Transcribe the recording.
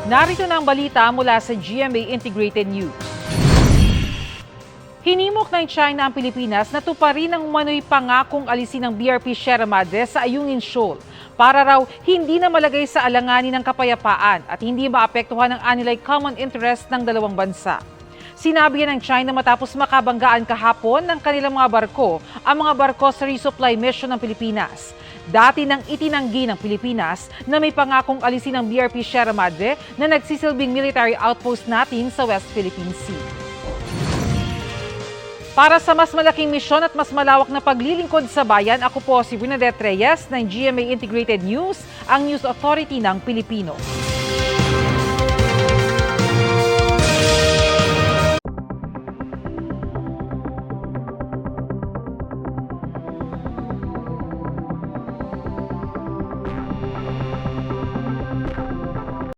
Narito na ang balita mula sa GMA Integrated News. Hinimok ng China ang Pilipinas na tuparin ang umano'y pangakong alisin ng BRP Sierra Madre sa Ayungin Shoal para raw hindi na malagay sa alanganin ng kapayapaan at hindi maapektuhan ang anilay common interest ng dalawang bansa. Sinabi yan ng China matapos makabanggaan kahapon ng kanilang mga barko ang mga barko sa resupply mission ng Pilipinas. Dati nang itinanggi ng Pilipinas na may pangakong alisin ng BRP Sierra Madre na nagsisilbing military outpost natin sa West Philippine Sea. Para sa mas malaking misyon at mas malawak na paglilingkod sa bayan, ako po si Bernadette Reyes ng GMA Integrated News, ang News Authority ng Pilipino.